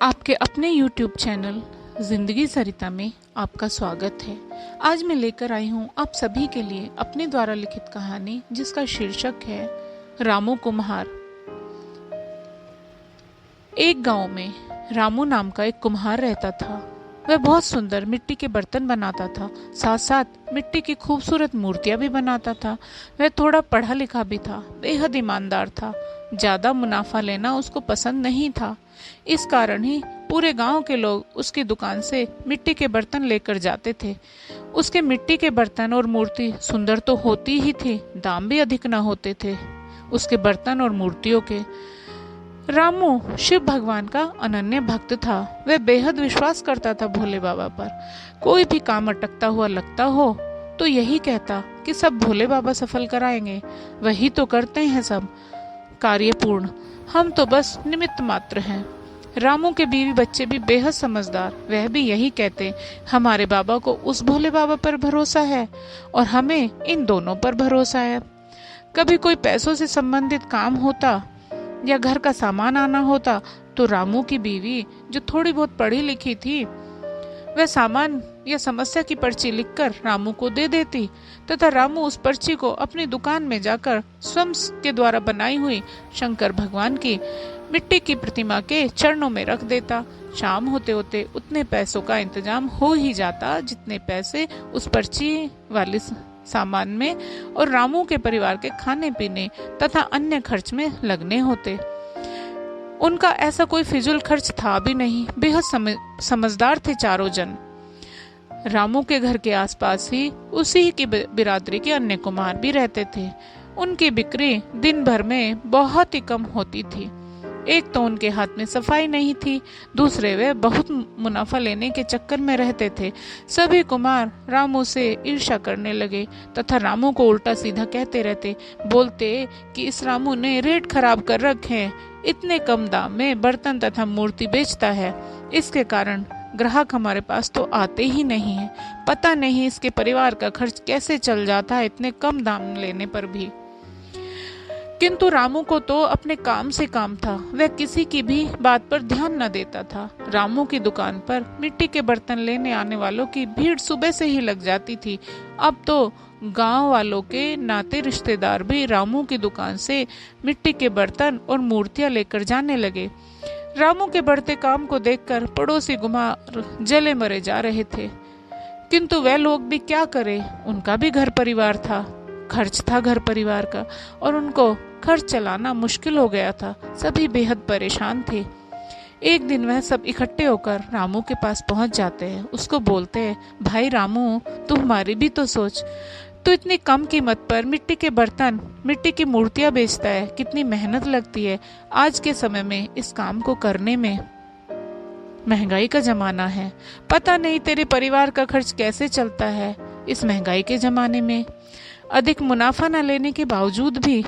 आपके अपने YouTube channel जिंदगी सरिता में आपका स्वागत है। आज मैं लेकर आई हूँ आप सभी के लिए अपने द्वारा लिखित कहानी जिसका शीर्षक है रामू कुम्हार। एक गांव में रामू नाम का एक कुम्हार रहता था। वह बहुत सुंदर मिट्टी के बर्तन बनाता था, साथ साथ मिट्टी की खूबसूरत मूर्तियां भी बनाता था। वह थोड़ा पढ़ा लिखा भी था, बेहद ईमानदार था। ज्यादा मुनाफा लेना उसको पसंद नहीं था। इस कारण ही पूरे गांव के लोग उसकी दुकान से मिट्टी के बर्तन लेकर जाते थे। उसके मिट्टी के बर्तन और मूर्ति सुंदर तो होती ही थी, दाम भी अधिक न होते थे उसके बर्तन और मूर्तियों के। रामू शिव भगवान का अनन्य भक्त था। वह बेहद विश्वास करता था भोले बाबा पर। कोई भी काम अटकता हुआ लगता हो तो यही कहता कि सब भोले बाबा सफल कराएंगे, वही तो करते हैं सब कार्य पूर्ण, हम तो बस निमित्त मात्र हैं। रामू के बीवी बच्चे भी बेहद समझदार, वह भी यही कहते, हमारे बाबा को उस भोले बाबा पर भरोसा है और हमें इन दोनों पर भरोसा है। कभी कोई पैसों से संबंधित काम होता या घर का सामान आना होता तो रामू की बीवी, जो थोड़ी बहुत पढ़ी लिखी थी, वह सामान या समस्या की पर्ची लिखकर रामू को दे देती तथा रामू उस पर्ची को अपनी दुकान में जाकर स्वयं के द्वारा बनाई हुई शंकर भगवान की मिट्टी की प्रतिमा के चरणों में रख देता। शाम होते होते उतने पैसों का इंतजाम हो ही जाता जितने पैसे उस पर्ची वाले सामान में और रामू के परिवार के खाने पीने तथा अन्य खर्च में लगने होते। उनका ऐसा कोई फिजूल खर्च था भी नहीं। बेहद समझदार थे चारों जन। रामू के घर के आसपास ही उसी की बिरादरी के अन्य कुम्हार भी रहते थे। उनकी बिक्री दिन भर में बहुत ही कम होती थी। एक तो उनके हाथ में सफाई नहीं थी, दूसरे वे बहुत मुनाफा लेने के चक्कर में रहते थे। सभी कुम्हार रामू से ईर्ष्या करने लगे तथा रामू को उल्टा सीधा कहते रहते, बोलते कि इस रामू ने रेट खराब कर रखे हैं, इतने कम दाम में बर्तन तथा मूर्ति बेचता है, इसके कारण ग्राहक हमारे पास तो आते ही नहीं है। पता नहीं इसके परिवार का खर्च कैसे चल जाता है इतने कम दाम लेने पर भी। किंतु रामू को तो अपने काम से काम था, वह किसी की भी बात पर ध्यान न देता था। रामू की दुकान पर मिट्टी के बर्तन लेने आने वालों की भीड़ सुबह से ही लग जाती थी। अब तो गांव वालों के नाते रिश्तेदार भी रामू की दुकान से मिट्टी के बर्तन और मूर्तियां लेकर जाने लगे। रामू के बढ़ते काम को देखकर पड़ोसी कुम्हार जले मरे जा रहे थे, किंतु वह लोग भी क्या करे, उनका भी घर परिवार था, खर्च था घर परिवार का और उनको खर्च चलाना मुश्किल हो गया था। सभी बेहद परेशान थे। एक दिन वह सब इकट्ठे होकर रामू के पास पहुंच जाते हैं। उसको बोलते हैं, भाई रामू, तू हमारी भी तो सोच, तू इतनी कम कीमत पर मिट्टी के बर्तन, मिट्टी की मूर्तियां बेचता है, कितनी मेहनत लगती है आज के समय में इस काम को करने में। महंगाई का जमाना है, पता नहीं तेरे परिवार का खर्च कैसे चलता है इस महंगाई के जमाने में। अधिक मुनाफा न लेने के बावजूद भी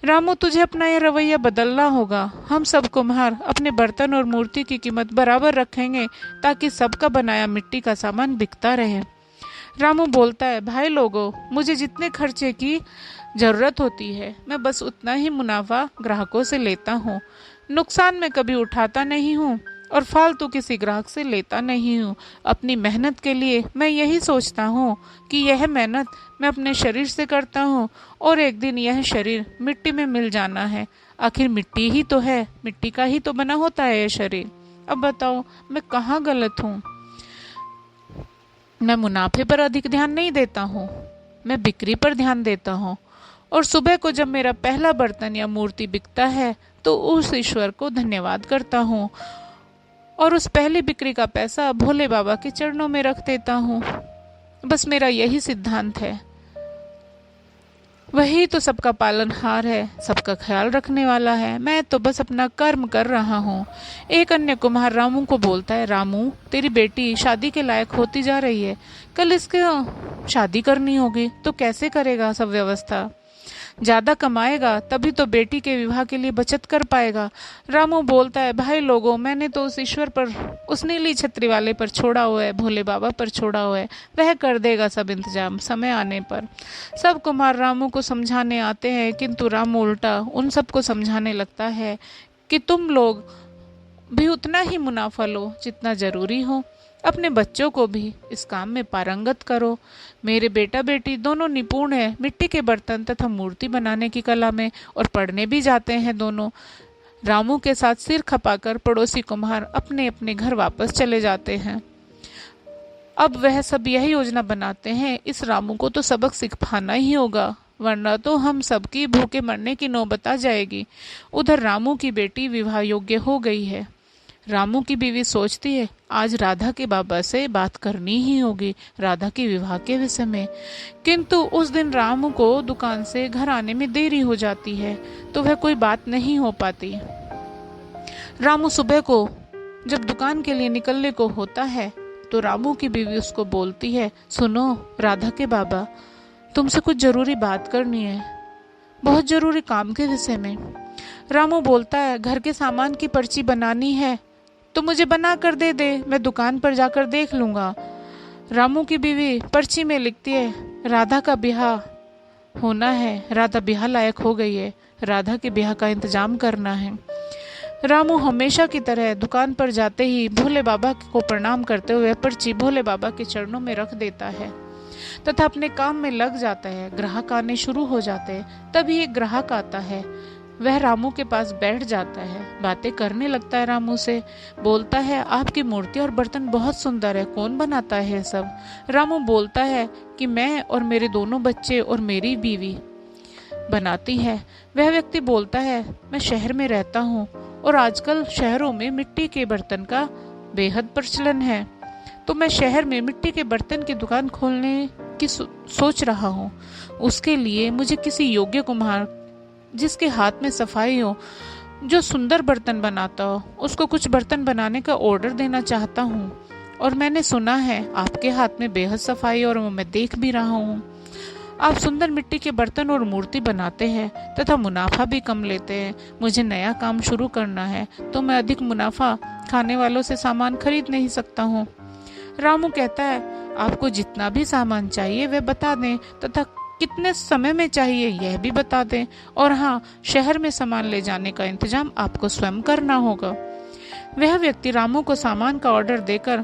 रामू, तुझे अपना यह रवैया बदलना होगा। हम सब कुम्हार अपने बर्तन और मूर्ति की कीमत बराबर रखेंगे ताकि सबका बनाया मिट्टी का सामान बिकता रहे। रामू बोलता है, भाई लोगों, मुझे जितने खर्चे की जरूरत होती है मैं बस उतना ही मुनाफा ग्राहकों से लेता हूँ। नुकसान में कभी उठाता नहीं हूँ और फालतू किसी ग्राहक से लेता नहीं हूँ। अपनी मेहनत के लिए मैं यही सोचता हूँ कि यह मेहनत मैं अपने शरीर से करता हूँ और एक दिन यह शरीर मिट्टी में मिल जाना है। आखिर मिट्टी ही तो है, मिट्टी का ही तो बना होता है यह शरीर। अब बताओ मैं कहाँ गलत हूँ? मैं मुनाफे पर अधिक ध्यान नहीं देता हूँ, मैं बिक्री पर ध्यान देता हूँ। और सुबह को जब मेरा पहला बर्तन या मूर्ति बिकता है तो उस ईश्वर को धन्यवाद करता हूँ और उस पहली बिक्री का पैसा भोले बाबा के चरणों में रख देता हूँ। बस मेरा यही सिद्धांत है। वही तो सबका पालनहार है, सबका ख्याल रखने वाला है। मैं तो बस अपना कर्म कर रहा हूँ। एक अन्य कुम्हार रामू को बोलता है, रामू, तेरी बेटी शादी के लायक होती जा रही है, कल इसके शादी करनी होगी तो कैसे करेगा सब व्यवस्था? ज्यादा कमाएगा तभी तो बेटी के विवाह के लिए बचत कर पाएगा। रामू बोलता है, भाई लोगों, मैंने तो उस ईश्वर पर, उस नीली छतरी वाले पर छोड़ा हुआ है, भोले बाबा पर छोड़ा हुआ है, वह कर देगा सब इंतजाम समय आने पर। सब कुम्हार रामू को समझाने आते हैं, किंतु रामू उल्टा उन सबको समझाने लगता है कि तुम लोग भी उतना ही मुनाफा लो जितना जरूरी हो। अपने बच्चों को भी इस काम में पारंगत करो। मेरे बेटा बेटी दोनों निपुण हैं मिट्टी के बर्तन तथा मूर्ति बनाने की कला में, और पढ़ने भी जाते हैं दोनों। रामू के साथ सिर खपाकर पड़ोसी कुम्हार अपने अपने घर वापस चले जाते हैं। अब वह सब यही योजना बनाते हैं, इस रामू को तो सबक सिखाना ही होगा, वरना तो हम सबकी भूखे मरने की नौबत आ जाएगी। उधर रामू की बेटी विवाह योग्य हो गई है। रामू की बीवी सोचती है आज राधा के बाबा से बात करनी ही होगी राधा के विवाह के विषय में। किंतु उस दिन रामू को दुकान से घर आने में देरी हो जाती है, तो वह कोई बात नहीं हो पाती। रामू सुबह को जब दुकान के लिए निकलने को होता है तो रामू की बीवी उसको बोलती है, सुनो राधा के बाबा, तुमसे कुछ जरूरी बात करनी है, बहुत जरूरी काम के विषय में। रामू बोलता है, घर के सामान की पर्ची बनानी है तो मुझे बना कर दे दे, मैं दुकान पर जाकर देख लूंगा। रामू की बीवी पर्ची में लिखती है, राधा का ब्याह होना है, राधा ब्याह लायक हो गई है, राधा के ब्याह का इंतजाम करना है। रामू हमेशा की तरह दुकान पर जाते ही भोले बाबा को प्रणाम करते हुए पर्ची भोले बाबा के चरणों में रख देता है तथा अपने काम में लग जाता है। ग्राहक आने शुरू हो जाते हैं। तभी एक ग्राहक आता है, वह रामू के पास बैठ जाता है, बातें करने लगता है रामू से। बोलता है, आपकी मूर्ति और बर्तन बहुत सुंदर है, कौन बनाता है ये सब? रामू बोलता है कि मैं और मेरे दोनों बच्चे और मेरी बीवी बनाती है। वह व्यक्ति बोलता है, मैं शहर में रहता हूँ और आजकल शहरों में मिट्टी के बर्तन का बेहद प्रचलन है, तो मैं शहर में मिट्टी के बर्तन की दुकान खोलने की सोच रहा हूँ। उसके लिए मुझे किसी योग्य कुम्हार जिसके हाथ में सफाई हो, जो सुंदर बर्तन बनाता हो, उसको कुछ बर्तन बनाने का ऑर्डर देना चाहता हूँ। और मैंने सुना है आपके हाथ में बेहद सफाई और वो मैं देख भी रहा हूँ। आप सुंदर मिट्टी के बर्तन और मूर्ति बनाते हैं तथा मुनाफा भी कम लेते हैं। मुझे नया काम शुरू करना है तो मैं अधिक मुनाफा खाने वालों से सामान खरीद नहीं सकता हूँ। रामू कहता है, आपको जितना भी सामान चाहिए वह बता दें तथा कितने समय में चाहिए यह भी बता दें, और हाँ, शहर में सामान ले जाने का इंतजाम आपको स्वयं करना होगा। वह व्यक्ति रामू को सामान का ऑर्डर देकर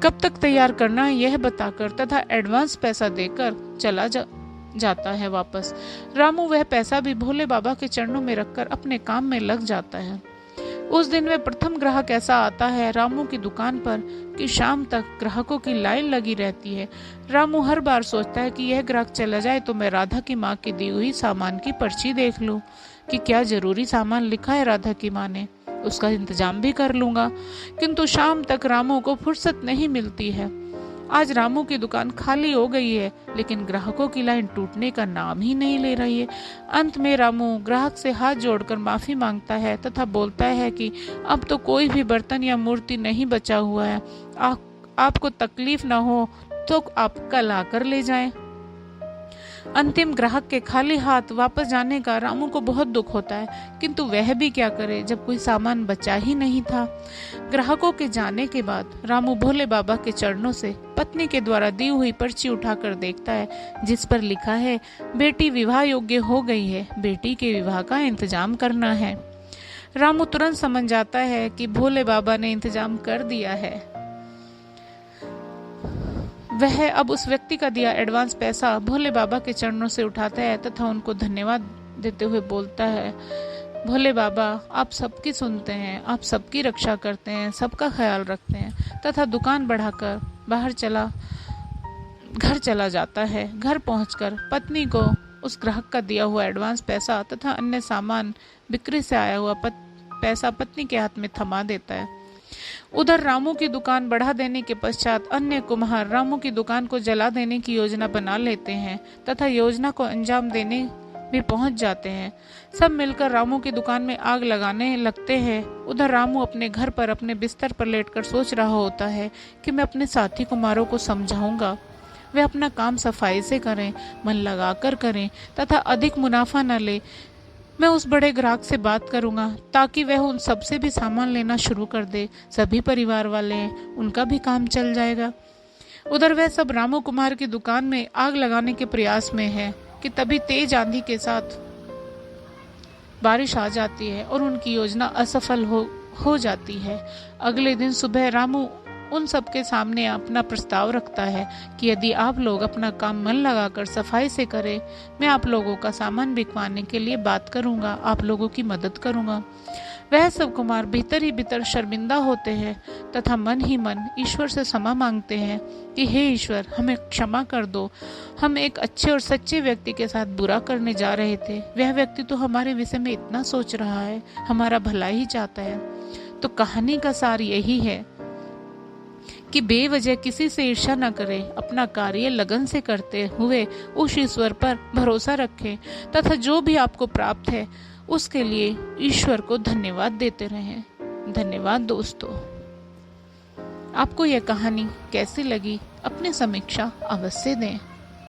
कब तक तैयार करना है यह बताकर तथा एडवांस पैसा देकर चला जाता है वापस। रामू वह पैसा भी भोले बाबा के चरणों में रखकर अपने काम में लग जाता है। उस दिन वह प्रथम ग्राहक ऐसा आता है रामू की दुकान पर कि शाम तक ग्राहकों की लाइन लगी रहती है। रामू हर बार सोचता है कि यह ग्राहक चला जाए तो मैं राधा की माँ की दी हुई सामान की पर्ची देख लूं कि क्या जरूरी सामान लिखा है राधा की माँ ने, उसका इंतजाम भी कर लूंगा। किंतु शाम तक रामू को फुर्सत नहीं मिलती है। आज रामू की दुकान खाली हो गई है, लेकिन ग्राहकों की लाइन टूटने का नाम ही नहीं ले रही है। अंत में रामू ग्राहक से हाथ जोड़कर माफी मांगता है तथा बोलता है कि अब तो कोई भी बर्तन या मूर्ति नहीं बचा हुआ है। आपको तकलीफ ना हो तो आप कल आकर ले जाएं। अंतिम ग्राहक के खाली हाथ वापस जाने का रामू को बहुत दुख होता है, किंतु वह भी क्या करे जब कोई सामान बचा ही नहीं था। ग्राहकों के जाने के बाद रामू भोले बाबा के चरणों से पत्नी के द्वारा दी हुई पर्ची उठाकर देखता है, जिस पर लिखा है, बेटी विवाह योग्य हो गई है, बेटी के विवाह का इंतजाम करना है। रामू तुरंत समझ जाता है कि भोले बाबा ने इंतजाम कर दिया है। वह अब उस व्यक्ति का दिया एडवांस पैसा भोले बाबा के चरणों से उठाता है तथा उनको धन्यवाद देते हुए बोलता है, भोले बाबा आप सबकी सुनते हैं, आप सबकी रक्षा करते हैं, सबका ख्याल रखते हैं, तथा दुकान बढ़ाकर घर चला जाता है। घर पहुंचकर पत्नी को उस ग्राहक का दिया हुआ एडवांस पैसा तथा अन्य सामान बिक्री से आया हुआ पैसा पत्नी के हाथ में थमा देता है। उधर रामू की दुकान बढ़ा देने के पश्चात अन्य कुम्हार रामू की दुकान को जला देने की योजना बना लेते हैं तथा योजना को अंजाम देने भी पहुंच जाते हैं। सब मिलकर रामू की दुकान में आग लगाने लगते हैं। उधर रामू अपने घर पर अपने बिस्तर पर लेटकर सोच रहा होता है कि मैं अपने साथी कुम्हारों को समझाऊंगा, वे अपना काम सफाई से करें, मन लगाकर करें तथा अधिक मुनाफा न ले। मैं उस बड़े ग्राहक से बात करूंगा ताकि वह उन सबसे भी सामान लेना शुरू कर दे। सभी परिवार वाले हैं, उनका भी काम चल जाएगा। उधर वह सब रामू कुमार की दुकान में आग लगाने के प्रयास में है कि तभी तेज आंधी के साथ बारिश आ जाती है और उनकी योजना असफल हो जाती है। अगले दिन सुबह रामू उन सबके सामने अपना प्रस्ताव रखता है कि यदि आप लोग अपना काम मन लगाकर सफाई से करें, मैं आप लोगों का सामान बिकवाने के लिए बात करूंगा, आप लोगों की मदद करूंगा। वह सब कुमार भीतर ही भीतर शर्मिंदा होते हैं तथा मन ही मन ईश्वर से क्षमा मांगते हैं कि हे ईश्वर, हमें क्षमा कर दो, हम एक अच्छे और सच्चे व्यक्ति के साथ बुरा करने जा रहे थे। वह व्यक्ति तो हमारे विषय में इतना सोच रहा है, हमारा भला ही चाहता है। तो कहानी का सार यही है कि बेवजह किसी से ईर्ष्या न करें, अपना कार्य लगन से करते हुए उस ईश्वर पर भरोसा रखें तथा जो भी आपको प्राप्त है उसके लिए ईश्वर को धन्यवाद देते रहें। धन्यवाद दोस्तों। आपको यह कहानी कैसी लगी अपनी समीक्षा अवश्य दें।